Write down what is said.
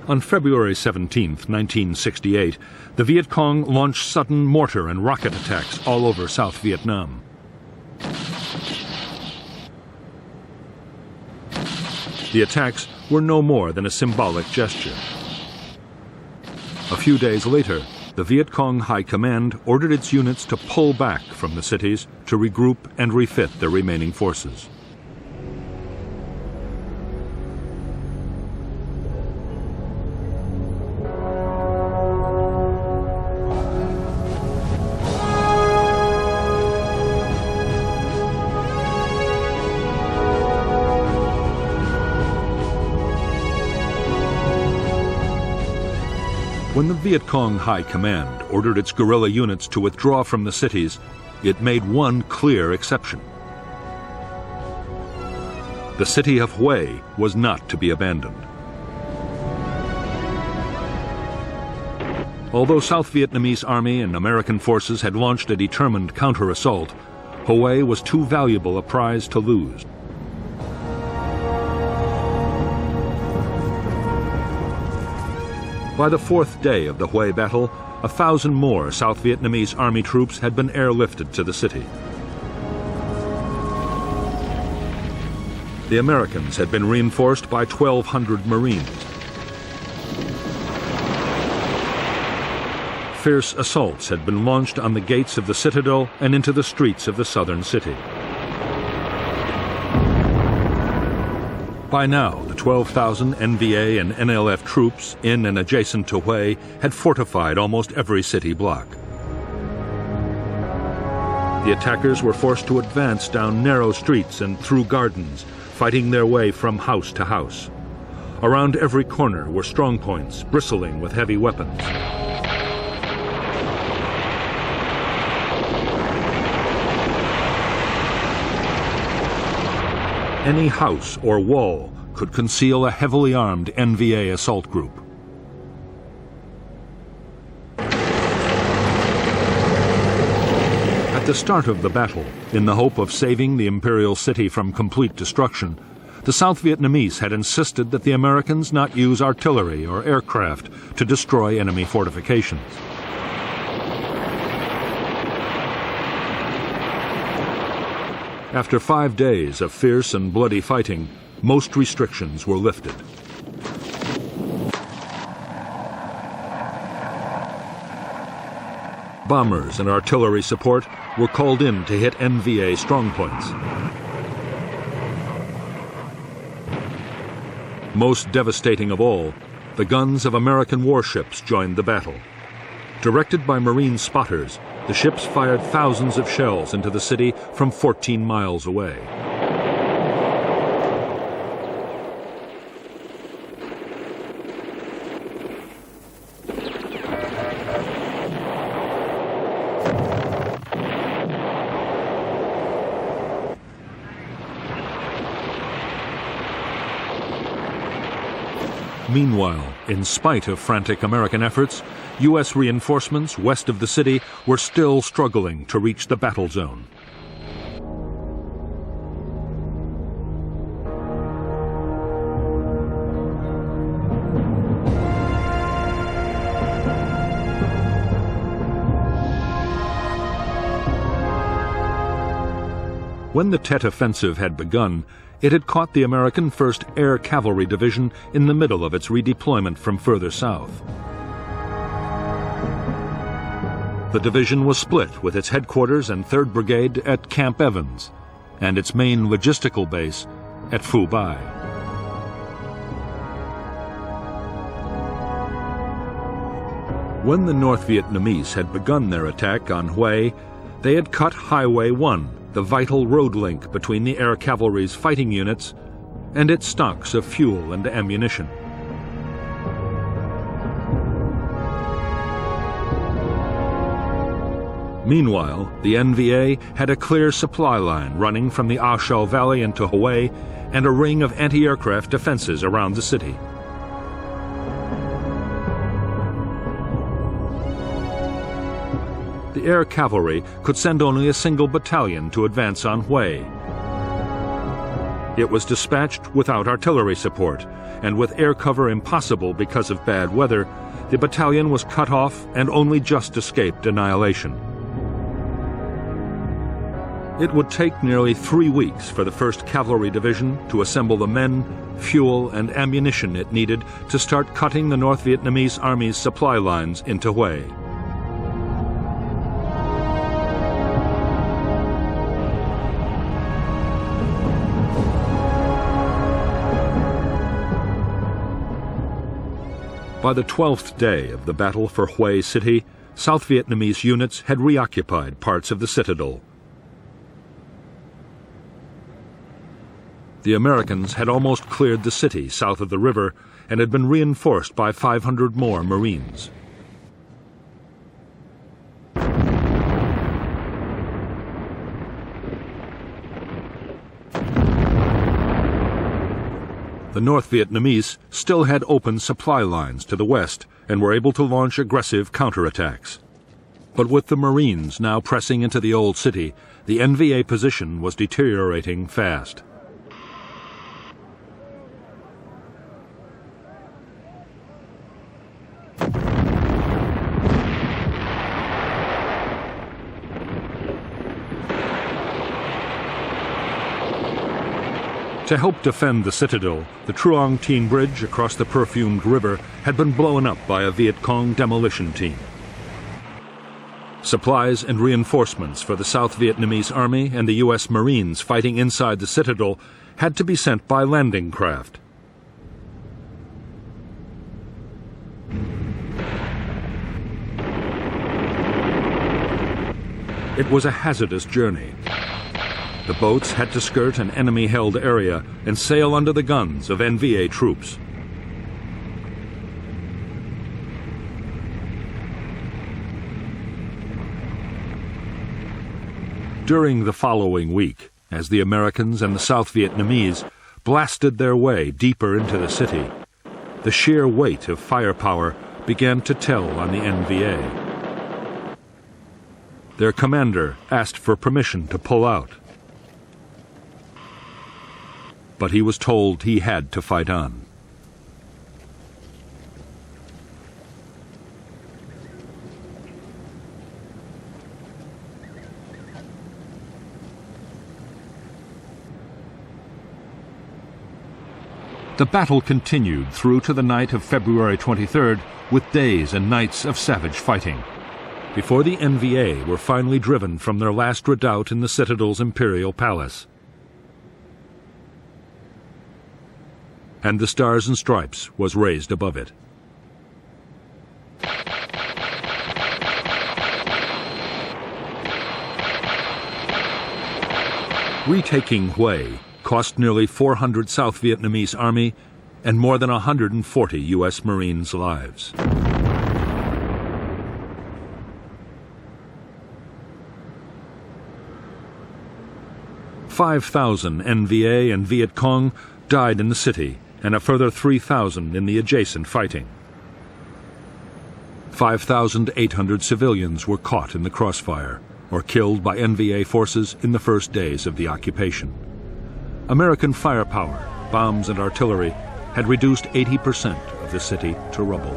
On February 17, 1968, the Viet Cong launched sudden mortar and rocket attacks all over South Vietnam. The attacks were no more than a symbolic gesture. A few days later, the Viet Cong High Command ordered its units to pull back from the cities to regroup and refit their remaining forces. When the Viet Cong High Command ordered its guerrilla units to withdraw from the cities, it made one clear exception. The city of Hue was not to be abandoned. Although South Vietnamese Army and American forces had launched a determined counter-assault, Hue was too valuable a prize to lose. By the fourth day of the Hue battle, 1,000 more South Vietnamese Army troops had been airlifted to the city. The Americans had been reinforced by 1,200 Marines. Fierce assaults had been launched on the gates of the citadel and into the streets of the southern city. By now, the 12,000 NVA and NLF troops in and adjacent to Hue had fortified almost every city block. The attackers were forced to advance down narrow streets and through gardens, fighting their way from house to house. Around every corner were strongpoints bristling with heavy weapons. Any house or wall could conceal a heavily armed NVA assault group. At the start of the battle, in the hope of saving the imperial city from complete destruction, the South Vietnamese had insisted that the Americans not use artillery or aircraft to destroy enemy fortifications. After 5 days of fierce and bloody fighting, most restrictions were lifted. Bombers and artillery support were called in to hit NVA strongpoints. Most devastating of all, the guns of American warships joined the battle. Directed by Marine spotters, the ships fired thousands of shells into the city from 14 miles away. Meanwhile, in spite of frantic American efforts, U.S. reinforcements west of the city were still struggling to reach the battle zone. When the Tet Offensive had begun, it had caught the American 1st Air Cavalry Division in the middle of its redeployment from further south. The division was split with its headquarters and 3rd Brigade at Camp Evans and its main logistical base at Phu Bai. When the North Vietnamese had begun their attack on Hue, they had cut Highway 1, the vital road link between the air cavalry's fighting units and its stocks of fuel and ammunition. Meanwhile, the NVA had a clear supply line running from the A Shau Valley into Hue and a ring of anti-aircraft defenses around the city. The air cavalry could send only a single battalion to advance on Hue. It was dispatched without artillery support, and with air cover impossible because of bad weather, the battalion was cut off and only just escaped annihilation. It would take nearly 3 weeks for the 1st Cavalry Division to assemble the men, fuel, and ammunition it needed to start cutting the North Vietnamese Army's supply lines into Hue. By the 12th day of the battle for Hue City, South Vietnamese units had reoccupied parts of the citadel. The Americans had almost cleared the city south of the river and had been reinforced by 500 more Marines. The North Vietnamese still had open supply lines to the west and were able to launch aggressive counterattacks. But with the Marines now pressing into the old city, the NVA position was deteriorating fast. To help defend the citadel, the Truong Tien Bridge across the perfumed river had been blown up by a Viet Cong demolition team. Supplies and reinforcements for the South Vietnamese Army and the U.S. Marines fighting inside the citadel had to be sent by landing craft. It was a hazardous journey. The boats had to skirt an enemy-held area and sail under the guns of NVA troops. During the following week, as the Americans and the South Vietnamese blasted their way deeper into the city, the sheer weight of firepower began to tell on the NVA. Their commander asked for permission to pull out, but he was told he had to fight on. The battle continued through to the night of February 23rd, with days and nights of savage fighting, before the NVA were finally driven from their last redoubt in the Citadel's imperial palace. And the Stars and Stripes was raised above it. Retaking Hue cost nearly 400 South Vietnamese Army and more than 140 U.S. Marines' lives. "5,000 NVA and Viet Cong died in the city, and a further 3,000 in the adjacent fighting. 5,800 civilians were caught in the crossfire or killed by NVA forces in the first days of the occupation. American firepower, bombs and artillery had reduced 80% of the city to rubble.